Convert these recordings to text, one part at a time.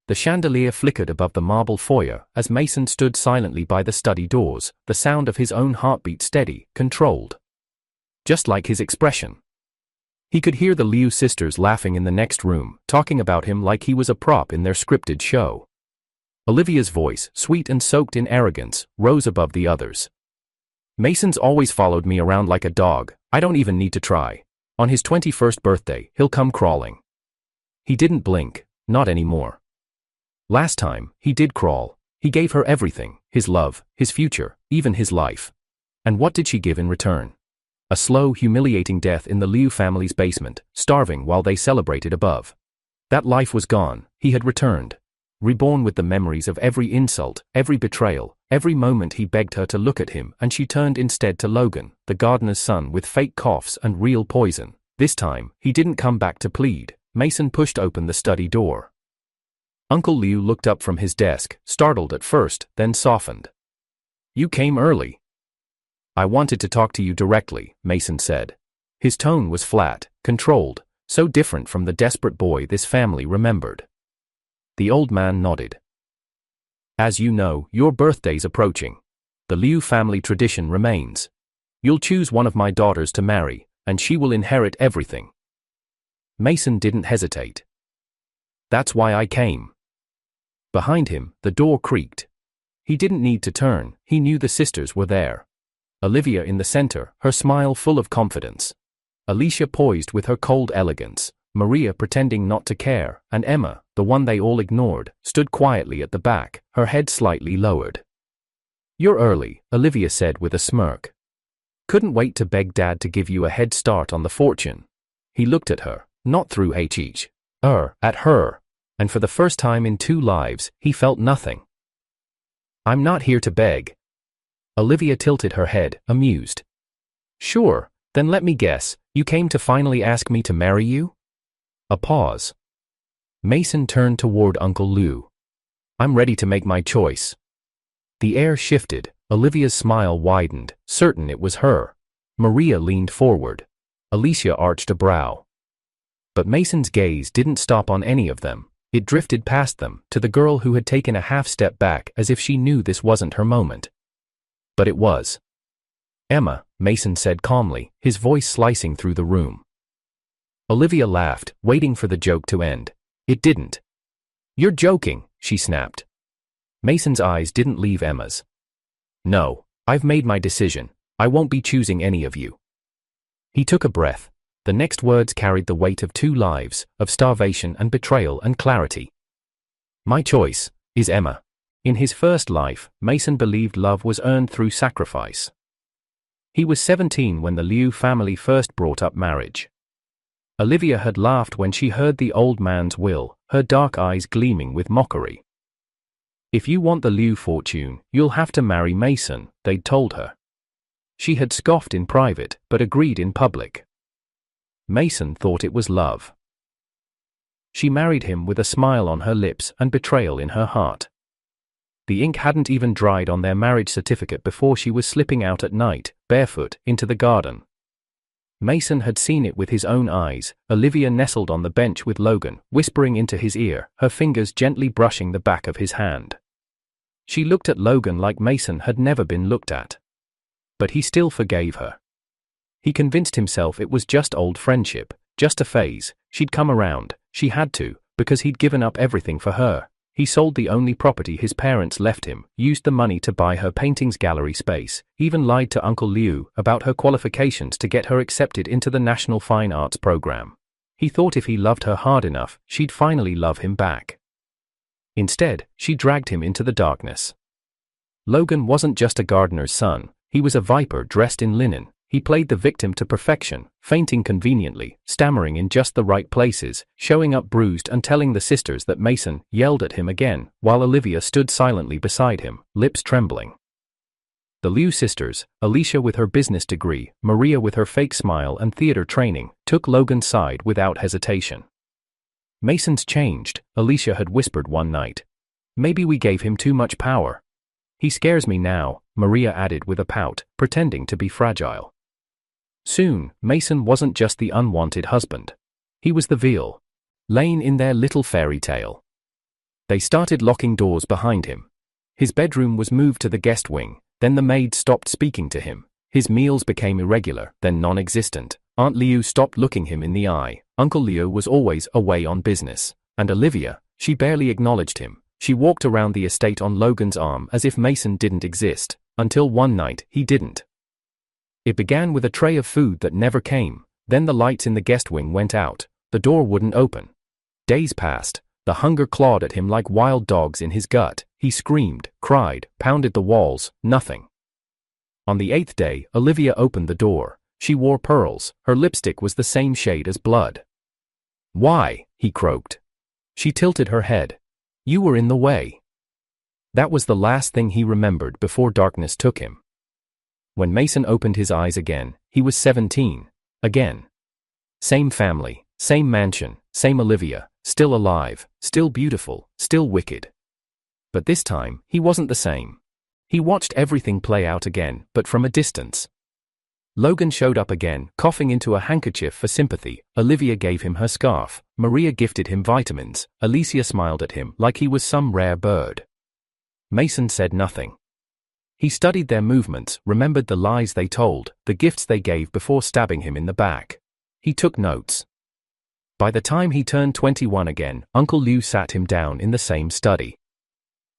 The chandelier flickered above the marble foyer as Mason stood silently by the study doors, the sound of his own heartbeat steady, controlled. Just like his expression. He could hear the Liu sisters laughing in the next room, talking about him like he was a prop in their scripted show. Olivia's voice, sweet and soaked in arrogance, rose above the others. Mason's always followed me around like a dog. I don't even need to try. On his 21st birthday, he'll come crawling. He didn't blink, not anymore. Last time, he did crawl. He gave her everything, his love, his future, even his life. And what did she give in return? A slow, humiliating death in the Liu family's basement, starving while they celebrated above. That life was gone. He had returned. Reborn with the memories of every insult, every betrayal, every moment he begged her to look at him, and she turned instead to Logan, the gardener's son with fake coughs and real poison. This time, he didn't come back to plead. Mason pushed open the study door. Uncle Liu looked up from his desk, startled at first, then softened. "You came early." "I wanted to talk to you directly," Mason said. His tone was flat, controlled, so different from the desperate boy this family remembered. The old man nodded. "As you know, your birthday's approaching. The Liu family tradition remains. You'll choose one of my daughters to marry, and she will inherit everything." Mason didn't hesitate. "That's why I came." Behind him, the door creaked. He didn't need to turn, he knew the sisters were there. Olivia in the center, her smile full of confidence. Alicia poised with her cold elegance. Maria pretending not to care, and Emma, the one they all ignored, stood quietly at the back, her head slightly lowered. "You're early," Olivia said with a smirk. "Couldn't wait to beg Dad to give you a head start on the fortune." He looked at her, not through at her. And for the first time in 2 lives, he felt nothing. "I'm not here to beg." Olivia tilted her head, amused. "Sure, then let me guess, you came to finally ask me to marry you?" A pause. Mason turned toward Uncle Liu. "I'm ready to make my choice." The air shifted, Olivia's smile widened, certain it was her. Maria leaned forward. Alicia arched a brow. But Mason's gaze didn't stop on any of them. It drifted past them, to the girl who had taken a half-step back as if she knew this wasn't her moment. But it was. "Emma," Mason said calmly, his voice slicing through the room. Olivia laughed, waiting for the joke to end. It didn't. "You're joking," she snapped. Mason's eyes didn't leave Emma's. "No, I've made my decision. I won't be choosing any of you." He took a breath. The next words carried the weight of 2 lives, of starvation and betrayal and clarity. "My choice is Emma." In his first life, Mason believed love was earned through sacrifice. He was 17 when the Liu family first brought up marriage. Olivia had laughed when she heard the old man's will, her dark eyes gleaming with mockery. "If you want the Liu fortune, you'll have to marry Mason," they'd told her. She had scoffed in private, but agreed in public. Mason thought it was love. She married him with a smile on her lips and betrayal in her heart. The ink hadn't even dried on their marriage certificate before she was slipping out at night, barefoot, into the garden. Mason had seen it with his own eyes. Olivia nestled on the bench with Logan, whispering into his ear, her fingers gently brushing the back of his hand. She looked at Logan like Mason had never been looked at. But he still forgave her. He convinced himself it was just old friendship, just a phase. She'd come around, she had to, because he'd given up everything for her. He sold the only property his parents left him, used the money to buy her paintings gallery space, even lied to Uncle Liu about her qualifications to get her accepted into the National Fine Arts program. He thought if he loved her hard enough, she'd finally love him back. Instead, she dragged him into the darkness. Logan wasn't just a gardener's son, he was a viper dressed in linen. He played the victim to perfection, fainting conveniently, stammering in just the right places, showing up bruised and telling the sisters that Mason yelled at him again, while Olivia stood silently beside him, lips trembling. The Liu sisters, Alicia with her business degree, Maria with her fake smile and theater training, took Logan's side without hesitation. "Mason's changed," Alicia had whispered one night. "Maybe we gave him too much power." "He scares me now," Maria added with a pout, pretending to be fragile. Soon, Mason wasn't just the unwanted husband. He was the villain in their little fairy tale. They started locking doors behind him. His bedroom was moved to the guest wing, then the maid stopped speaking to him. His meals became irregular, then non-existent. Aunt Liu stopped looking him in the eye. Uncle Liu was always away on business. And Olivia, she barely acknowledged him. She walked around the estate on Logan's arm as if Mason didn't exist, until one night he didn't. It began with a tray of food that never came. Then the lights in the guest wing went out. The door wouldn't open. Days passed. The hunger clawed at him like wild dogs in his gut. He screamed, cried, pounded the walls, nothing. On the 8th day, Olivia opened the door. She wore pearls. Her lipstick was the same shade as blood. "Why?" he croaked. She tilted her head. "You were in the way." That was the last thing he remembered before darkness took him. When Mason opened his eyes again, he was 17. Again. Same family, same mansion, same Olivia, still alive, still beautiful, still wicked. But this time, he wasn't the same. He watched everything play out again, but from a distance. Logan showed up again, coughing into a handkerchief for sympathy. Olivia gave him her scarf. Maria gifted him vitamins. Alicia smiled at him like he was some rare bird. Mason said nothing. He studied their movements, remembered the lies they told, the gifts they gave before stabbing him in the back. He took notes. By the time he turned 21 again, Uncle Liu sat him down in the same study.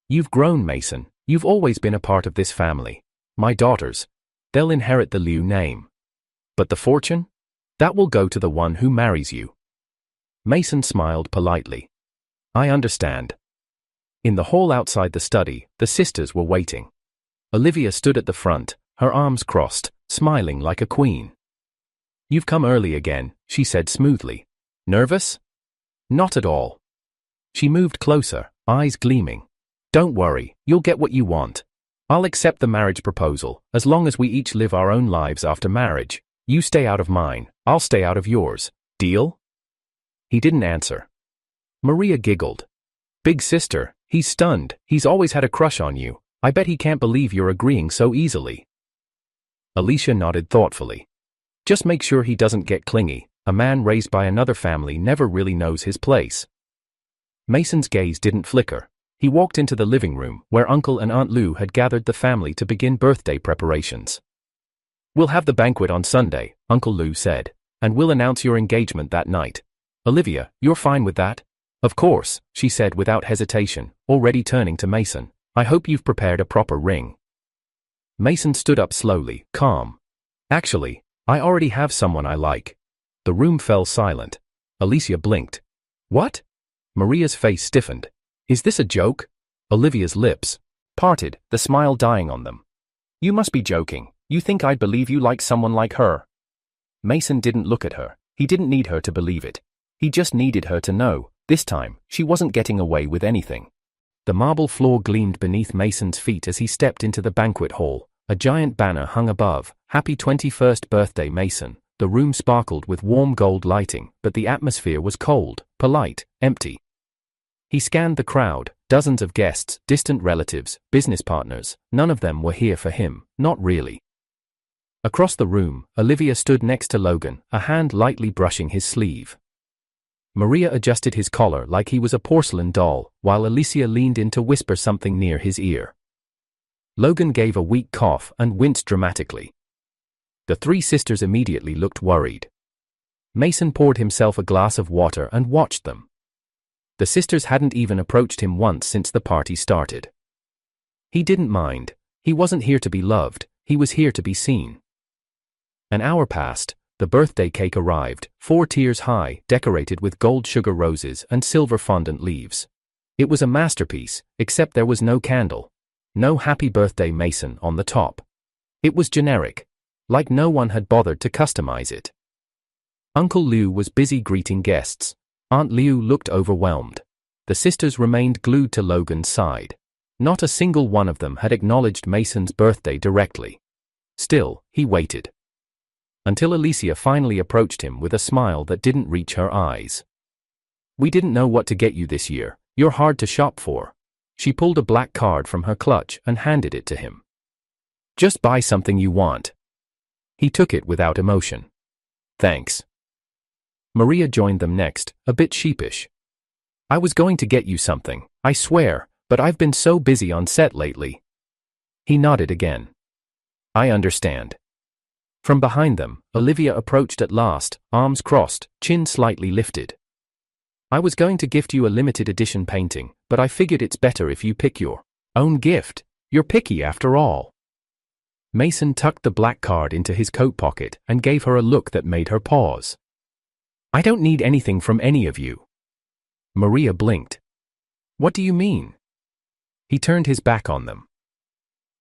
"You've grown, Mason. You've always been a part of this family. My daughters, they'll inherit the Liu name. But the fortune? That will go to the one who marries you." Mason smiled politely. "I understand." In the hall outside the study, the sisters were waiting. Olivia stood at the front, her arms crossed, smiling like a queen. "You've come early again," she said smoothly. "Nervous?" "Not at all." She moved closer, eyes gleaming. "Don't worry, you'll get what you want. I'll accept the marriage proposal, as long as we each live our own lives after marriage. You stay out of mine, I'll stay out of yours. Deal?" He didn't answer. Maria giggled. "Big sister, he's stunned. He's always had a crush on you. I bet he can't believe you're agreeing so easily." Alicia nodded thoughtfully. "Just make sure he doesn't get clingy. A man raised by another family never really knows his place." Mason's gaze didn't flicker. He walked into the living room, where Uncle and Aunt Liu had gathered the family to begin birthday preparations. "We'll have the banquet on Sunday," Uncle Liu said, "and we'll announce your engagement that night. Olivia, you're fine with that?" "Of course," she said without hesitation, already turning to Mason. "I hope you've prepared a proper ring." Mason stood up slowly, calm. "Actually, I already have someone I like." The room fell silent. Alicia blinked. "What?" Maria's face stiffened. "Is this a joke?" Olivia's lips parted, the smile dying on them. "You must be joking. You think I'd believe you like someone like her?" Mason didn't look at her. He didn't need her to believe it. He just needed her to know, this time, she wasn't getting away with anything. The marble floor gleamed beneath Mason's feet as he stepped into the banquet hall. A giant banner hung above, "Happy 21st birthday, Mason." The room sparkled with warm gold lighting, but the atmosphere was cold, polite, empty. He scanned the crowd, dozens of guests, distant relatives, business partners. None of them were here for him, not really. Across the room, Olivia stood next to Logan, a hand lightly brushing his sleeve. Maria adjusted his collar like he was a porcelain doll, while Alicia leaned in to whisper something near his ear. Logan gave a weak cough and winced dramatically. The three sisters immediately looked worried. Mason poured himself a glass of water and watched them. The sisters hadn't even approached him once since the party started. He didn't mind. He wasn't here to be loved, he was here to be seen. An hour passed. The birthday cake arrived, 4 tiers high, decorated with gold sugar roses and silver fondant leaves. It was a masterpiece, except there was no candle. No "Happy Birthday Mason" on the top. It was generic. Like no one had bothered to customize it. Uncle Liu was busy greeting guests. Aunt Liu looked overwhelmed. The sisters remained glued to Logan's side. Not a single one of them had acknowledged Mason's birthday directly. Still, he waited. Until Alicia finally approached him with a smile that didn't reach her eyes. "We didn't know what to get you this year. You're hard to shop for." She pulled a black card from her clutch and handed it to him. "Just buy something you want." He took it without emotion. "Thanks." Maria joined them next, a bit sheepish. I was going to get you something, I swear, but I've been so busy on set lately. He nodded again. I understand. From behind them, Olivia approached at last, arms crossed, chin slightly lifted. I was going to gift you a limited edition painting, but I figured it's better if you pick your own gift. You're picky after all. Mason tucked the black card into his coat pocket and gave her a look that made her pause. I don't need anything from any of you. Maria blinked. What do you mean? He turned his back on them.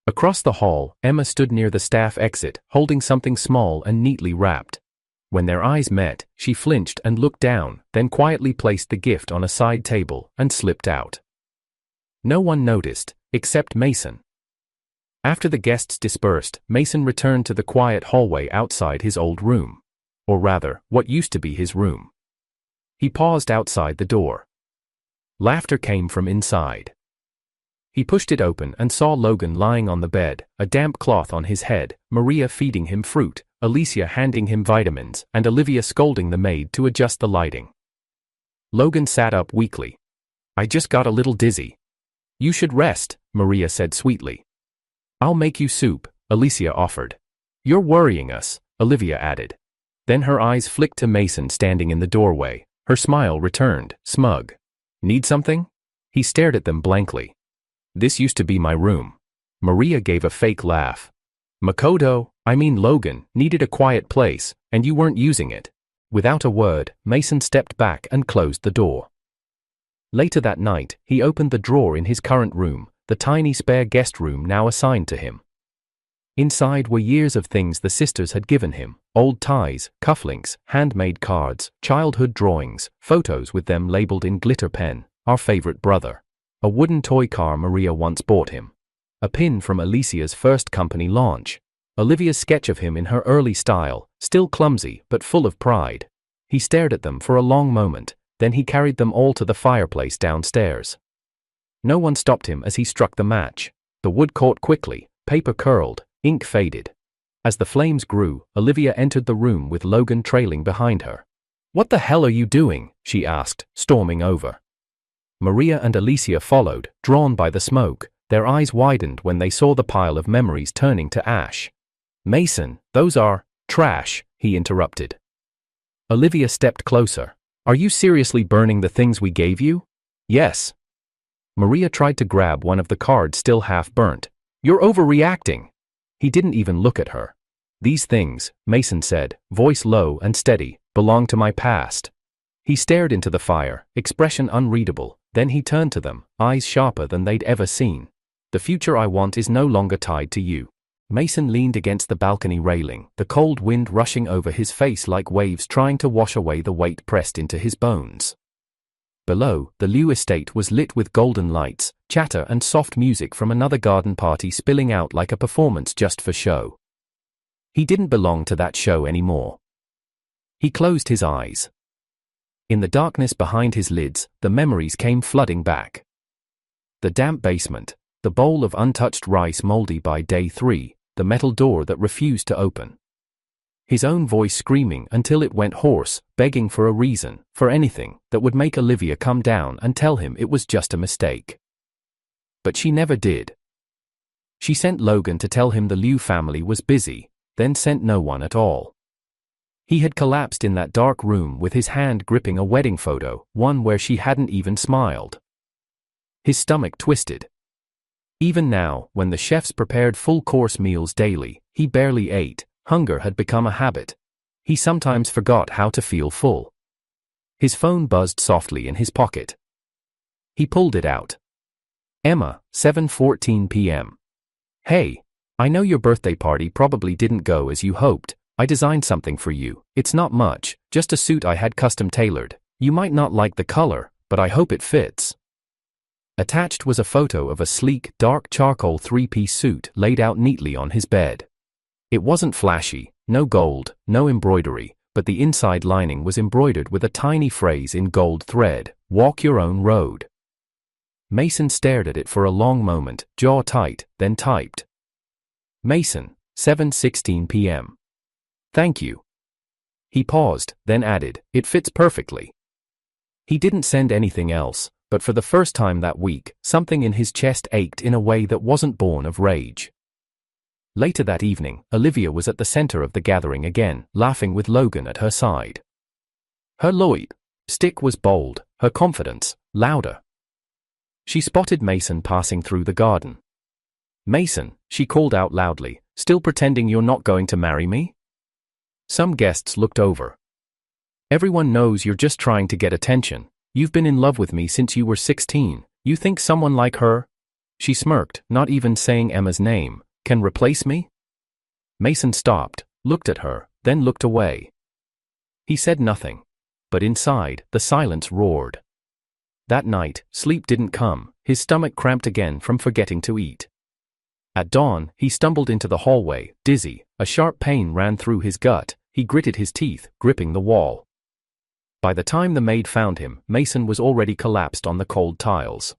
Across the hall, Emma stood near the staff exit, holding something small and neatly wrapped. When their eyes met, she flinched and looked down, then quietly placed the gift on a side table and slipped out. No one noticed, except Mason. After the guests dispersed, Mason returned to the quiet hallway outside his old room. Or rather, what used to be his room. He paused outside the door. Laughter came from inside. He pushed it open and saw Logan lying on the bed, a damp cloth on his head, Maria feeding him fruit, Alicia handing him vitamins, and Olivia scolding the maid to adjust the lighting. Logan sat up weakly. I just got a little dizzy. You should rest, Maria said sweetly. I'll make you soup, Alicia offered. You're worrying us, Olivia added. Then her eyes flicked to Mason standing in the doorway. Her smile returned, smug. Need something? He stared at them blankly. This used to be my room. Maria gave a fake laugh. Logan, needed a quiet place, and you weren't using it. Without a word, Mason stepped back and closed the door. Later that night, he opened the drawer in his current room, the tiny spare guest room now assigned to him. Inside were years of things the sisters had given him, old ties, cufflinks, handmade cards, childhood drawings, photos with them labeled in glitter pen, our favorite brother. A wooden toy car Maria once bought him. A pin from Alicia's first company launch. Olivia's sketch of him in her early style, still clumsy but full of pride. He stared at them for a long moment, then he carried them all to the fireplace downstairs. No one stopped him as he struck the match. The wood caught quickly, paper curled, ink faded. As the flames grew, Olivia entered the room with Logan trailing behind her. What the hell are you doing? She asked, storming over. Maria and Alicia followed, drawn by the smoke. Their eyes widened when they saw the pile of memories turning to ash. Mason, those are trash, he interrupted. Olivia stepped closer. Are you seriously burning the things we gave you? Yes. Maria tried to grab one of the cards still half burnt. You're overreacting. He didn't even look at her. These things, Mason said, voice low and steady, belong to my past. He stared into the fire, expression unreadable, then he turned to them, eyes sharper than they'd ever seen. The future I want is no longer tied to you. Mason leaned against the balcony railing, the cold wind rushing over his face like waves trying to wash away the weight pressed into his bones. Below, the Liu estate was lit with golden lights, chatter and soft music from another garden party spilling out like a performance just for show. He didn't belong to that show anymore. He closed his eyes. In the darkness behind his lids, the memories came flooding back. The damp basement, the bowl of untouched rice moldy by day 3, the metal door that refused to open. His own voice screaming until it went hoarse, begging for a reason, for anything, that would make Olivia come down and tell him it was just a mistake. But she never did. She sent Logan to tell him the Liu family was busy, then sent no one at all. He had collapsed in that dark room with his hand gripping a wedding photo, one where she hadn't even smiled. His stomach twisted. Even now, when the chefs prepared full-course meals daily, he barely ate. Hunger had become a habit. He sometimes forgot how to feel full. His phone buzzed softly in his pocket. He pulled it out. Emma, 7:14 p.m. Hey, I know your birthday party probably didn't go as you hoped. I designed something for you. It's not much, just a suit I had custom tailored. You might not like the color, but I hope it fits. Attached was a photo of a sleek, dark charcoal 3-piece suit laid out neatly on his bed. It wasn't flashy, no gold, no embroidery, but the inside lining was embroidered with a tiny phrase in gold thread, "Walk your own road." Mason stared at it for a long moment, jaw tight, then typed. Mason, 7:16 p.m. Thank you. He paused, then added, it fits perfectly. He didn't send anything else, but for the first time that week, something in his chest ached in a way that wasn't born of rage. Later that evening, Olivia was at the center of the gathering again, laughing with Logan at her side. Her Lloyd stick was bold, her confidence louder. She spotted Mason passing through the garden. "Mason," she called out loudly, "still pretending you're not going to marry me?" Some guests looked over. "Everyone knows you're just trying to get attention. You've been in love with me since you were 16. You think someone like her," she smirked, not even saying Emma's name, "can replace me?" Mason stopped, looked at her, then looked away. He said nothing, but inside, the silence roared. That night, sleep didn't come, his stomach cramped again from forgetting to eat. At dawn, he stumbled into the hallway, dizzy, a sharp pain ran through his gut, he gritted his teeth, gripping the wall. By the time the maid found him, Mason was already collapsed on the cold tiles.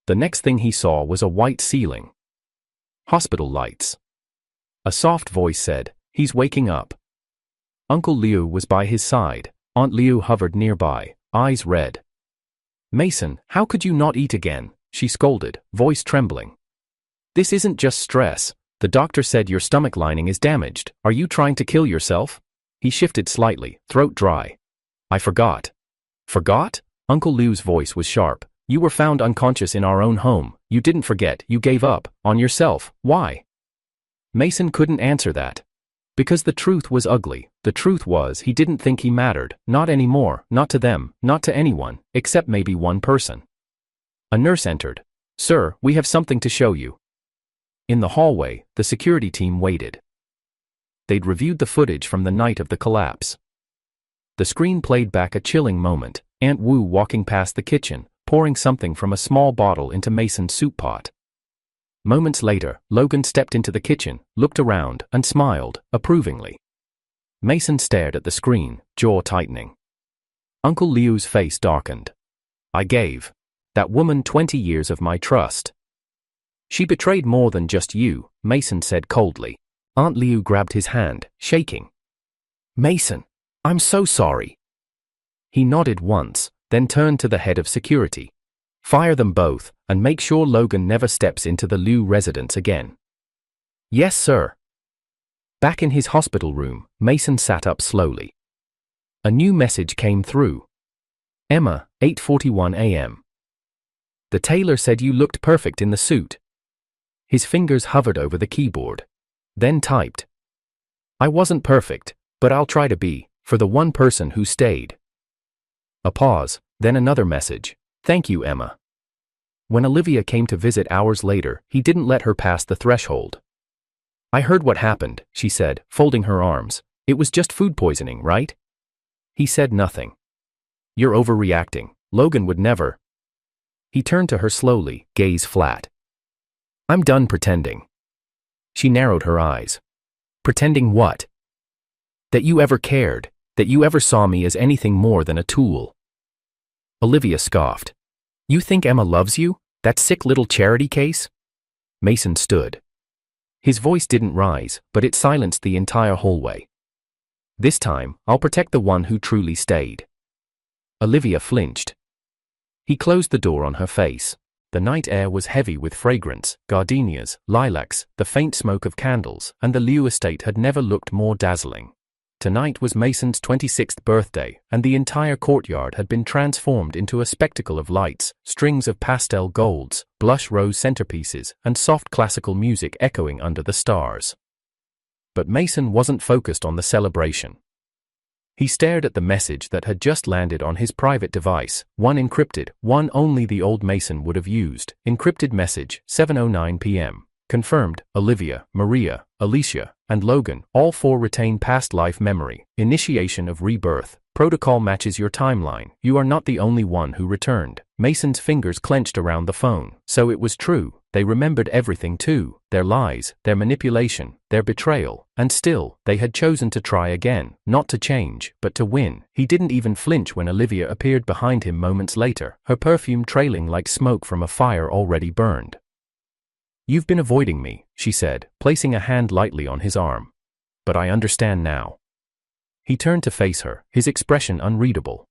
The next thing he saw was a white ceiling. Hospital lights. A soft voice said, "He's waking up." Uncle Liu was by his side, Aunt Liu hovered nearby, eyes red. "Mason, how could you not eat again?" she scolded, voice trembling. "This isn't just stress. The doctor said your stomach lining is damaged. Are you trying to kill yourself?" He shifted slightly, throat dry. "I forgot." "Forgot?" Uncle Liu's voice was sharp. "You were found unconscious in our own home. You didn't forget, you gave up on yourself. Why?" Mason couldn't answer that. Because the truth was ugly. The truth was he didn't think he mattered, not anymore, not to them, not to anyone, except maybe one person. A nurse entered. "Sir, we have something to show you." In the hallway, the security team waited. They'd reviewed the footage from the night of the collapse. The screen played back a chilling moment, Aunt Wu walking past the kitchen, pouring something from a small bottle into Mason's soup pot. Moments later, Logan stepped into the kitchen, looked around, and smiled, approvingly. Mason stared at the screen, jaw tightening. Uncle Liu's face darkened. "I gave that woman 20 years of my trust. She betrayed more than just you," Mason said coldly. Aunt Liu grabbed his hand, shaking. "Mason, I'm so sorry." He nodded once, then turned to the head of security. "Fire them both, and make sure Logan never steps into the Liu residence again." "Yes, sir." Back in his hospital room, Mason sat up slowly. A new message came through. "Emma, 8:41 a.m. The tailor said you looked perfect in the suit." His fingers hovered over the keyboard. Then typed. "I wasn't perfect, but I'll try to be, for the one person who stayed." A pause, then another message. "Thank you, Emma." When Olivia came to visit hours later, he didn't let her pass the threshold. "I heard what happened," she said, folding her arms. "It was just food poisoning, right?" He said nothing. "You're overreacting. Logan would never." He turned to her slowly, gaze flat. "I'm done pretending." She narrowed her eyes. "Pretending what?" "That you ever cared, that you ever saw me as anything more than a tool." Olivia scoffed. "You think Emma loves you? That sick little charity case?" Mason stood. His voice didn't rise, but it silenced the entire hallway. "This time, I'll protect the one who truly stayed." Olivia flinched. He closed the door on her face. The night air was heavy with fragrance, gardenias, lilacs, the faint smoke of candles, and the Liu estate had never looked more dazzling. Tonight was Mason's 26th birthday, and the entire courtyard had been transformed into a spectacle of lights, strings of pastel golds, blush rose centerpieces, and soft classical music echoing under the stars. But Mason wasn't focused on the celebration. He stared at the message that had just landed on his private device, one encrypted, one only the old Mason would have used. Encrypted message, 7:09 p.m. Confirmed, Olivia, Maria, Alicia, and Logan, all four retain past life memory. Initiation of rebirth. Protocol matches your timeline. You are not the only one who returned. Mason's fingers clenched around the phone. So it was true. They remembered everything too. Their lies, their manipulation, their betrayal. And still, they had chosen to try again. Not to change, but to win. He didn't even flinch when Olivia appeared behind him moments later, her perfume trailing like smoke from a fire already burned. "You've been avoiding me," she said, placing a hand lightly on his arm. "But I understand now." He turned to face her, his expression unreadable.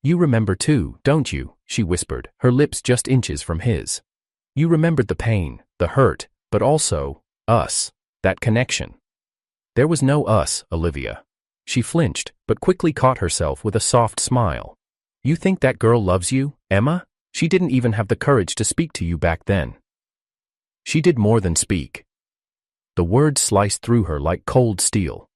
You remember too, don't you? She whispered, her lips just inches from his. You remembered the pain, the hurt, but also, us. That connection. There was no us, Olivia. She flinched, but quickly caught herself with a soft smile. You think that girl loves you, Emma? She didn't even have the courage to speak to you back then. She did more than speak. The words sliced through her like cold steel.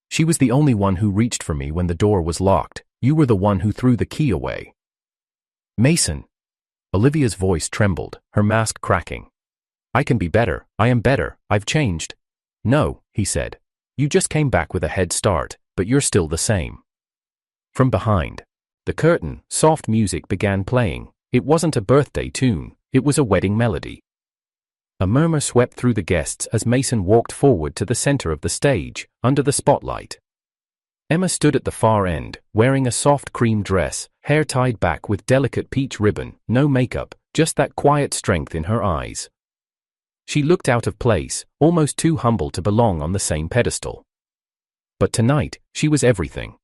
She was the only one who reached for me when the door was locked. You were the one who threw the key away. Mason. Olivia's voice trembled, her mask cracking. I can be better. I am better. I've changed. No, he said. You just came back with a head start, but you're still the same. From behind the curtain, soft music began playing. It wasn't a birthday tune, it was a wedding melody. A murmur swept through the guests as Mason walked forward to the center of the stage, under the spotlight. Emma stood at the far end, wearing a soft cream dress, hair tied back with delicate peach ribbon, no makeup, just that quiet strength in her eyes. She looked out of place, almost too humble to belong on the same pedestal. But tonight, she was everything.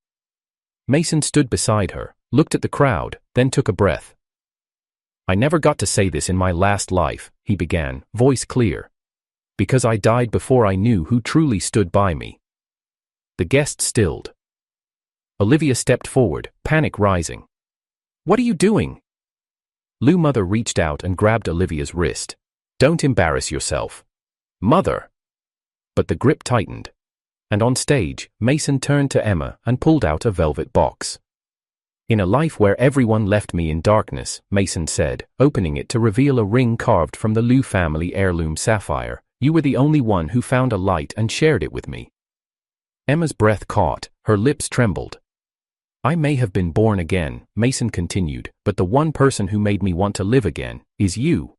Mason stood beside her, looked at the crowd, then took a breath. I never got to say this in my last life, he began, voice clear. Because I died before I knew who truly stood by me. The guests stilled. Olivia stepped forward, panic rising. What are you doing? Lou Mother reached out and grabbed Olivia's wrist. Don't embarrass yourself. Mother. But the grip tightened. And on stage, Mason turned to Emma and pulled out a velvet box. In a life where everyone left me in darkness, Mason said, opening it to reveal a ring carved from the Liu family heirloom sapphire, you were the only one who found a light and shared it with me. Emma's breath caught, her lips trembled. I may have been born again, Mason continued, but the one person who made me want to live again is you.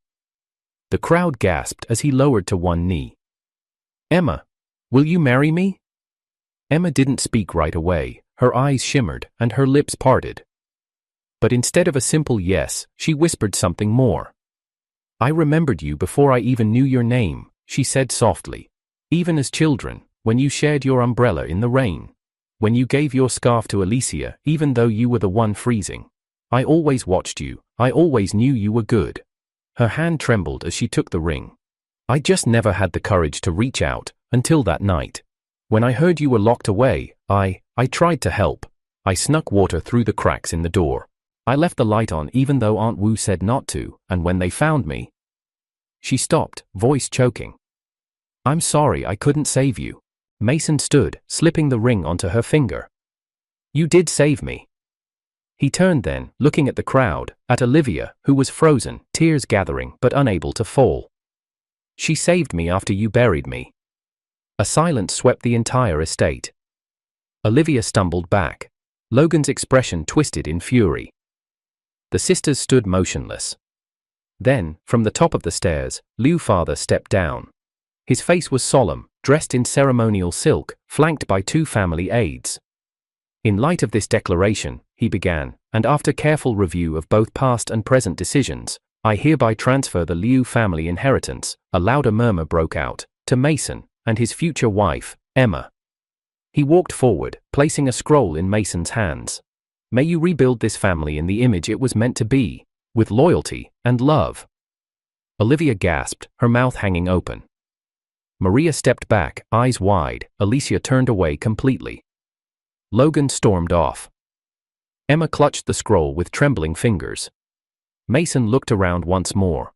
The crowd gasped as he lowered to one knee. Emma, will you marry me? Emma didn't speak right away, her eyes shimmered and her lips parted. But instead of a simple yes, she whispered something more. I remembered you before I even knew your name, she said softly. Even as children, when you shared your umbrella in the rain. When you gave your scarf to Alicia, even though you were the one freezing. I always watched you, I always knew you were good. Her hand trembled as she took the ring. I just never had the courage to reach out, until that night. When I heard you were locked away, I tried to help. I snuck water through the cracks in the door. I left the light on even though Aunt Wu said not to, and when they found me... She stopped, voice choking. I'm sorry I couldn't save you. Mason stood, slipping the ring onto her finger. You did save me. He turned then, looking at the crowd, at Olivia, who was frozen, tears gathering but unable to fall. She saved me after you buried me. A silence swept the entire estate. Olivia stumbled back. Logan's expression twisted in fury. The sisters stood motionless. Then, from the top of the stairs, Liu father stepped down. His face was solemn, dressed in ceremonial silk, flanked by two family aides. In light of this declaration, he began, and after careful review of both past and present decisions, I hereby transfer the Liu family inheritance, a louder murmur broke out, to Mason and his future wife, Emma. He walked forward, placing a scroll in Mason's hands. May you rebuild this family in the image it was meant to be, with loyalty and love. Olivia gasped, her mouth hanging open. Maria stepped back, eyes wide. Alicia turned away completely. Logan stormed off. Emma clutched the scroll with trembling fingers. Mason looked around once more.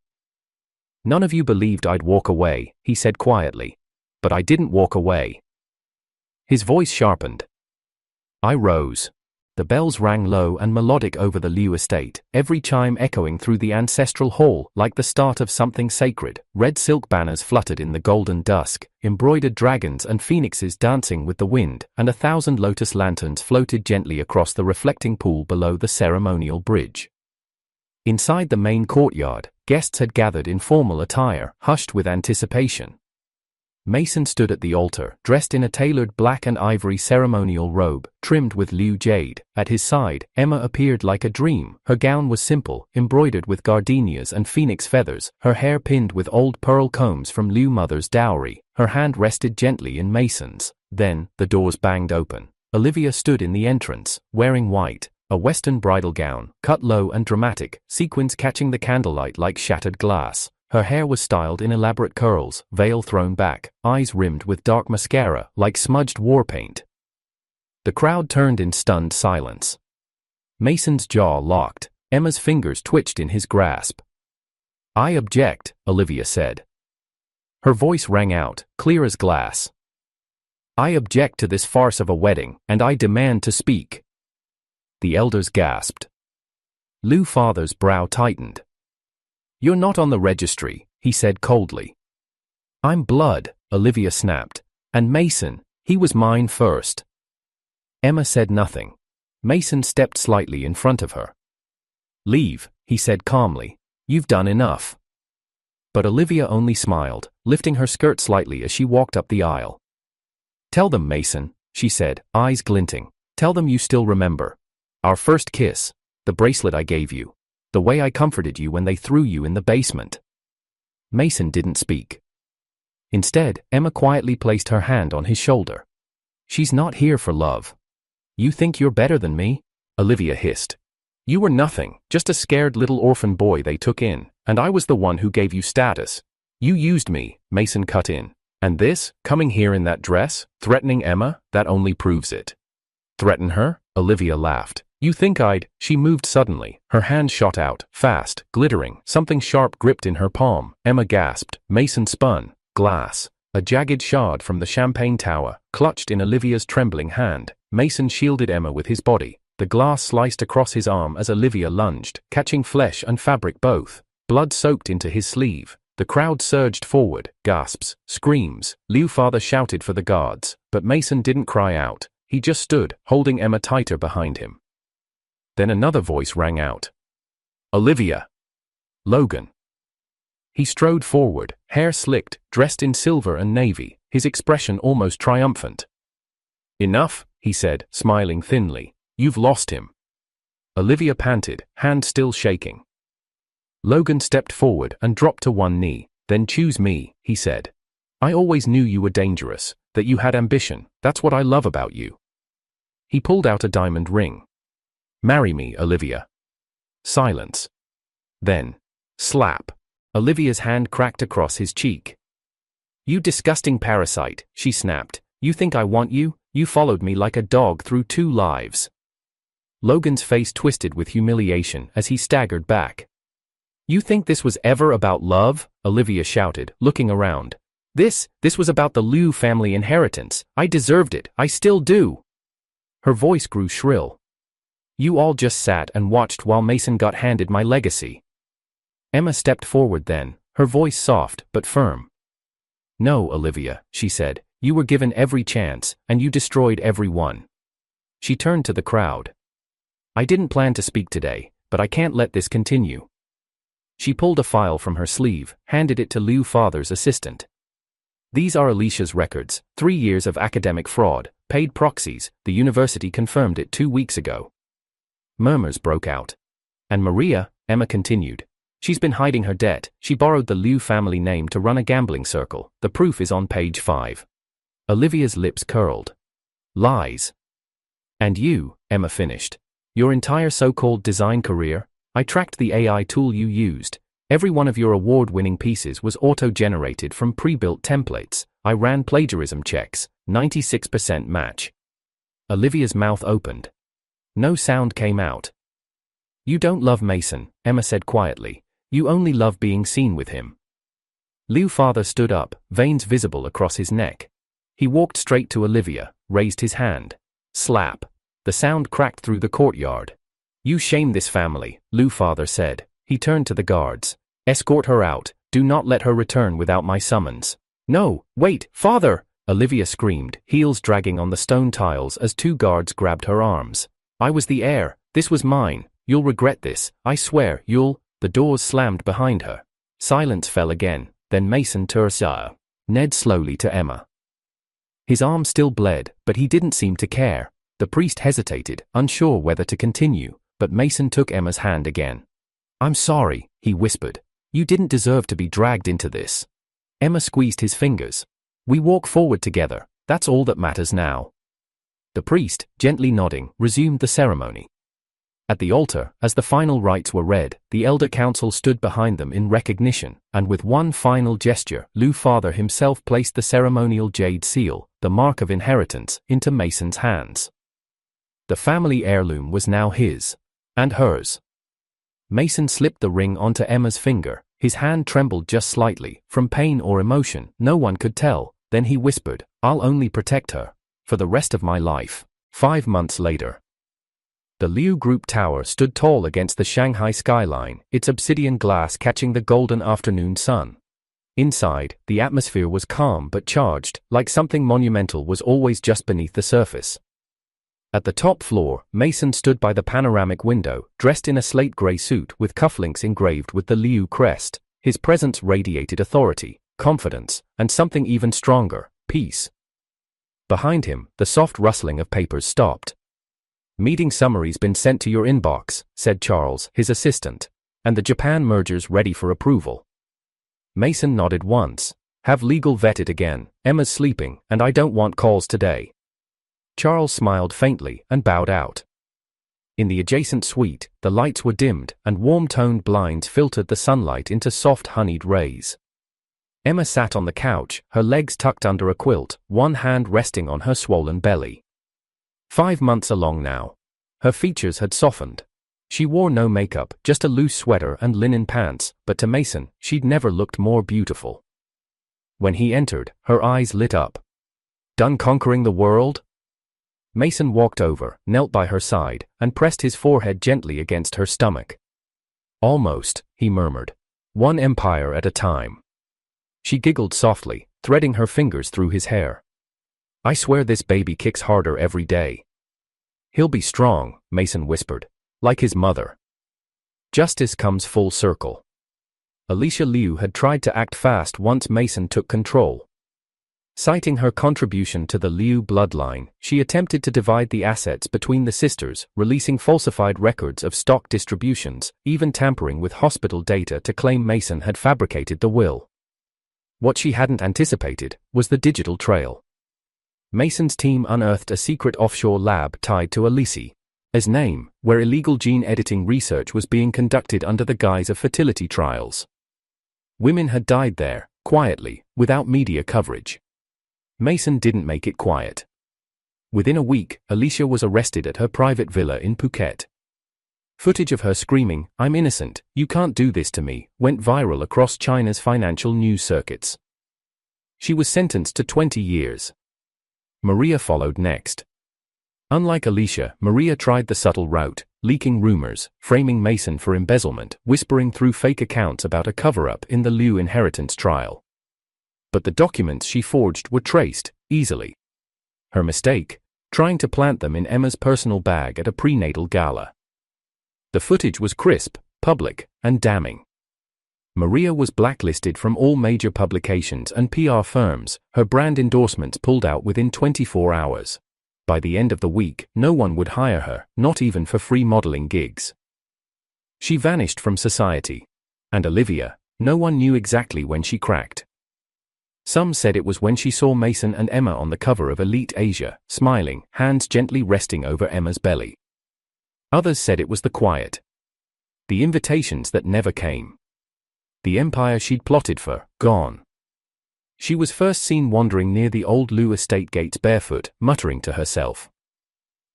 None of you believed I'd walk away, he said quietly. But I didn't walk away. His voice sharpened. I rose. The bells rang low and melodic over the Liu estate, every chime echoing through the ancestral hall like the start of something sacred. Red silk banners fluttered in the golden dusk, embroidered dragons and phoenixes dancing with the wind, and 1,000 lotus lanterns floated gently across the reflecting pool below the ceremonial bridge. Inside the main courtyard, guests had gathered in formal attire, hushed with anticipation. Mason stood at the altar, dressed in a tailored black and ivory ceremonial robe, trimmed with Liu jade. At his side, Emma appeared like a dream. Her gown was simple, embroidered with gardenias and phoenix feathers, her hair pinned with old pearl combs from Liu mother's dowry. Her hand rested gently in Mason's. Then, the doors banged open. Olivia stood in the entrance, wearing white, A western bridal gown, cut low and dramatic, sequins catching the candlelight like shattered glass. Her hair was styled in elaborate curls, veil thrown back, eyes rimmed with dark mascara like smudged war paint. The crowd turned in stunned silence. Mason's jaw locked. Emma's fingers twitched in his grasp. "I object," Olivia said. Her voice rang out, clear as glass. "I object to this farce of a wedding, and I demand to speak." The elders gasped. Lou Father's brow tightened. "You're not on the registry," he said coldly. "I'm blood," Olivia snapped. "And Mason, he was mine first." Emma said nothing. Mason stepped slightly in front of her. "Leave," he said calmly. "You've done enough." But Olivia only smiled, lifting her skirt slightly as she walked up the aisle. "Tell them, Mason," she said, eyes glinting. "Tell them you still remember. Our first kiss, the bracelet I gave you, the way I comforted you when they threw you in the basement." Mason didn't speak. Instead, Emma quietly placed her hand on his shoulder. "She's not here for love." "You think you're better than me?" Olivia hissed. "You were nothing, just a scared little orphan boy they took in, and I was the one who gave you status. You used me," Mason cut in. "And this, coming here in that dress, threatening Emma, that only proves it." "Threaten her?" Olivia laughed. "You think I'd—" She moved suddenly, her hand shot out, fast, glittering, something sharp gripped in her palm. Emma gasped. Mason spun. Glass. A jagged shard from the champagne tower, clutched in Olivia's trembling hand. Mason shielded Emma with his body. The glass sliced across his arm as Olivia lunged, catching flesh and fabric both. Blood soaked into his sleeve. The crowd surged forward, gasps, screams. Lou Father shouted for the guards, but Mason didn't cry out. He just stood, holding Emma tighter behind him. Then another voice rang out. "Olivia!" "Logan!" He strode forward, hair slicked, dressed in silver and navy, his expression almost triumphant. "Enough," he said, smiling thinly. "You've lost him." Olivia panted, hand still shaking. Logan stepped forward and dropped to one knee. "Then choose me," he said. "I always knew you were dangerous, that you had ambition. That's what I love about you." He pulled out a diamond ring. "Marry me, Olivia." Silence. Then, slap. Olivia's hand cracked across his cheek. "You disgusting parasite," she snapped. "You think I want you? You followed me like a dog through 2 lives." Logan's face twisted with humiliation as he staggered back. "You think this was ever about love?" Olivia shouted, looking around. This was about the Liu family inheritance. I deserved it, I still do." Her voice grew shrill. "You all just sat and watched while Mason got handed my legacy." Emma stepped forward then, her voice soft but firm. "No, Olivia," she said, "you were given every chance, and you destroyed every one." She turned to the crowd. "I didn't plan to speak today, but I can't let this continue." She pulled a file from her sleeve, handed it to Lou Father's assistant. "These are Alicia's records, 3 years of academic fraud, paid proxies, the university confirmed it 2 weeks ago." Murmurs broke out. "And Maria," Emma continued. "She's been hiding her debt. She borrowed the Liu family name to run a gambling circle. The proof is on page 5. Olivia's lips curled. "Lies." "And you," Emma finished. "Your entire so-called design career? I tracked the AI tool you used. Every one of your award-winning pieces was auto-generated from pre-built templates. I ran plagiarism checks, 96% match." Olivia's mouth opened. No sound came out. "You don't love Mason," Emma said quietly. "You only love being seen with him." Lou Father stood up, veins visible across his neck. He walked straight to Olivia, raised his hand. Slap. The sound cracked through the courtyard. "You shame this family," Lou Father said. He turned to the guards. "Escort her out. Do not let her return without my summons." "No, wait, Father!" Olivia screamed, heels dragging on the stone tiles as 2 guards grabbed her arms. "I was the heir. This was mine. You'll regret this. I swear, you'll—" The doors slammed behind her. Silence fell again, then Mason turned Ned slowly to Emma. His arm still bled, but he didn't seem to care. The priest hesitated, unsure whether to continue, but Mason took Emma's hand again. "I'm sorry," he whispered. "You didn't deserve to be dragged into this." Emma squeezed his fingers. "We walk forward together. That's all that matters now." The priest, gently nodding, resumed the ceremony. At the altar, as the final rites were read, the elder council stood behind them in recognition, and with one final gesture, Liu father himself placed the ceremonial jade seal, the mark of inheritance, into Mason's hands. The family heirloom was now his. And hers. Mason slipped the ring onto Emma's finger. His hand trembled just slightly, from pain or emotion, no one could tell. Then he whispered, "I'll only protect her. For the rest of my life." 5 months later. The Liu Group Tower stood tall against the Shanghai skyline, its obsidian glass catching the golden afternoon sun. Inside, the atmosphere was calm but charged, like something monumental was always just beneath the surface. At the top floor, Mason stood by the panoramic window, dressed in a slate-gray suit with cufflinks engraved with the Liu crest. His presence radiated authority, confidence, and something even stronger, peace. Behind him, the soft rustling of papers stopped. "Meeting summary's been sent to your inbox," said Charles, his assistant. "And the Japan merger's ready for approval." Mason nodded once. "Have legal vet it again. Emma's sleeping, and I don't want calls today." Charles smiled faintly and bowed out. In the adjacent suite, the lights were dimmed, and warm-toned blinds filtered the sunlight into soft honeyed rays. Emma sat on the couch, her legs tucked under a quilt, one hand resting on her swollen belly. 5 months along now. Her features had softened. She wore no makeup, just a loose sweater and linen pants, but to Mason, she'd never looked more beautiful. When he entered, her eyes lit up. "Done conquering the world?" Mason walked over, knelt by her side, and pressed his forehead gently against her stomach. "Almost," he murmured. "One empire at a time." She giggled softly, threading her fingers through his hair. "I swear this baby kicks harder every day." "He'll be strong," Mason whispered. "Like his mother." Justice comes full circle. Alicia Liu had tried to act fast once Mason took control. Citing her contribution to the Liu bloodline, she attempted to divide the assets between the sisters, releasing falsified records of stock distributions, even tampering with hospital data to claim Mason had fabricated the will. What she hadn't anticipated was the digital trail. Mason's team unearthed a secret offshore lab tied to Alicia's name, where illegal gene editing research was being conducted under the guise of fertility trials. Women had died there, quietly, without media coverage. Mason didn't make it quiet. Within a week, Alicia was arrested at her private villa in Phuket. Footage of her screaming, "I'm innocent, you can't do this to me," went viral across China's financial news circuits. She was sentenced to 20 years. Maria followed next. Unlike Alicia, Maria tried the subtle route, leaking rumors, framing Mason for embezzlement, whispering through fake accounts about a cover-up in the Liu inheritance trial. But the documents she forged were traced, easily. Her mistake? Trying to plant them in Emma's personal bag at a prenatal gala. The footage was crisp, public, and damning. Maria was blacklisted from all major publications and PR firms, her brand endorsements pulled out within 24 hours. By the end of the week, no one would hire her, not even for free modeling gigs. She vanished from society. And Olivia, no one knew exactly when she cracked. Some said it was when she saw Mason and Emma on the cover of Elite Asia, smiling, hands gently resting over Emma's belly. Others said it was the quiet. The invitations that never came. The empire she'd plotted for, gone. She was first seen wandering near the old Liu estate gates barefoot, muttering to herself.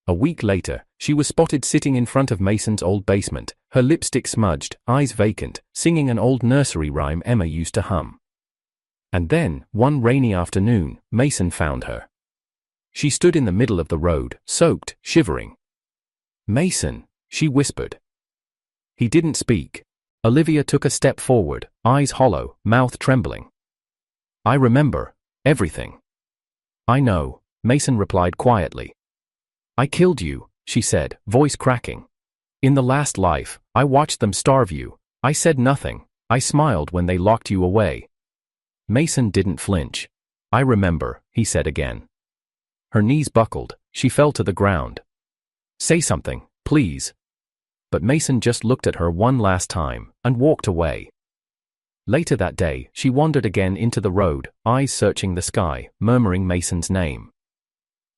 A week later, she was spotted sitting in front of Mason's old basement, her lipstick smudged, eyes vacant, singing an old nursery rhyme Emma used to hum. And then, one rainy afternoon, Mason found her. She stood in the middle of the road, soaked, shivering. "Mason," she whispered. He didn't speak. Olivia took a step forward, eyes hollow, mouth trembling. "I remember everything." "I know," Mason replied quietly. "I killed you," she said, voice cracking. "In the last life, I watched them starve you. I said nothing. I smiled when they locked you away." Mason didn't flinch. "I remember," he said again. Her knees buckled, she fell to the ground. "Say something, please." But Mason just looked at her one last time, and walked away. Later that day, she wandered again into the road, eyes searching the sky, murmuring Mason's name.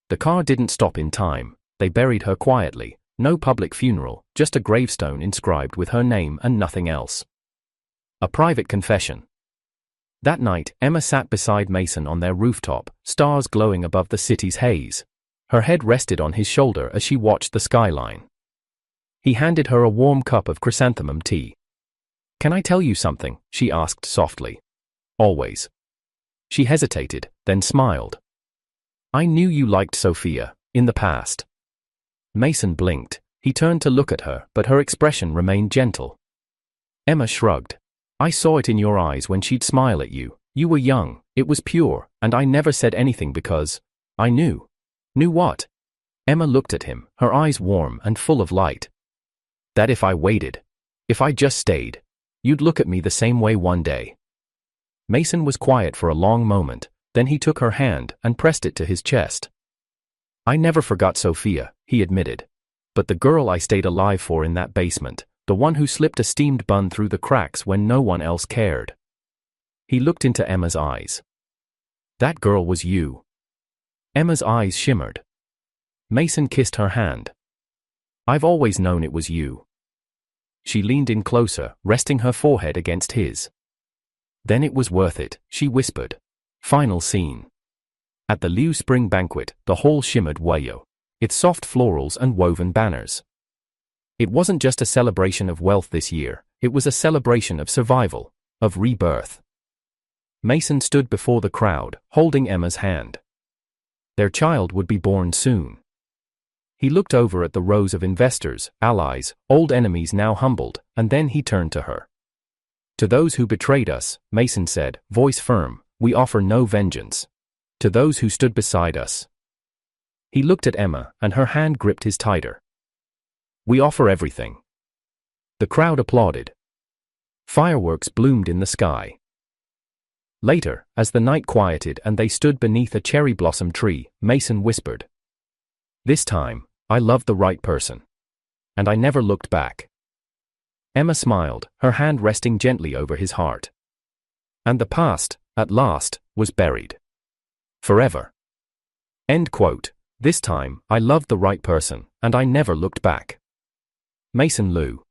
The car didn't stop in time. They buried her quietly, No public funeral, just a gravestone inscribed with her name and nothing else. A private confession. That night, Emma sat beside Mason on their rooftop, stars glowing above the city's haze. Her head rested on his shoulder as she watched the skyline. He handed her a warm cup of chrysanthemum tea. "Can I tell you something?" she asked softly. "Always." She hesitated, then smiled. "I knew you liked Sophia, in the past." Mason blinked. He turned to look at her, but her expression remained gentle. Emma shrugged. "I saw it in your eyes when she'd smile at you. You were young, it was pure, and I never said anything because I knew." "Knew what?" Emma looked at him, her eyes warm and full of light. "That if I waited, if I just stayed, you'd look at me the same way one day." Mason was quiet for a long moment, then he took her hand and pressed it to his chest. "I never forgot Sophia," he admitted. "But the girl I stayed alive for in that basement, the one who slipped a steamed bun through the cracks when no one else cared." He looked into Emma's eyes. "That girl was you." Emma's eyes shimmered. Mason kissed her hand. "I've always known it was you." She leaned in closer, resting her forehead against his. "Then it was worth it," she whispered. Final scene. At the Liu Spring banquet, the hall shimmered wayo. Its soft florals and woven banners. It wasn't just a celebration of wealth this year, it was a celebration of survival, of rebirth. Mason stood before the crowd, holding Emma's hand. Their child would be born soon. He looked over at the rows of investors, allies, old enemies now humbled, and then he turned to her. "To those who betrayed us," Mason said, voice firm, "we offer no vengeance. To those who stood beside us." He looked at Emma, and her hand gripped his tighter. "We offer everything." The crowd applauded. Fireworks bloomed in the sky. Later, as the night quieted and they stood beneath a cherry blossom tree, Mason whispered, "This time, I loved the right person. And I never looked back." Emma smiled, her hand resting gently over his heart. And the past, at last, was buried. Forever. End quote. "This time, I loved the right person, and I never looked back." Mason Liu.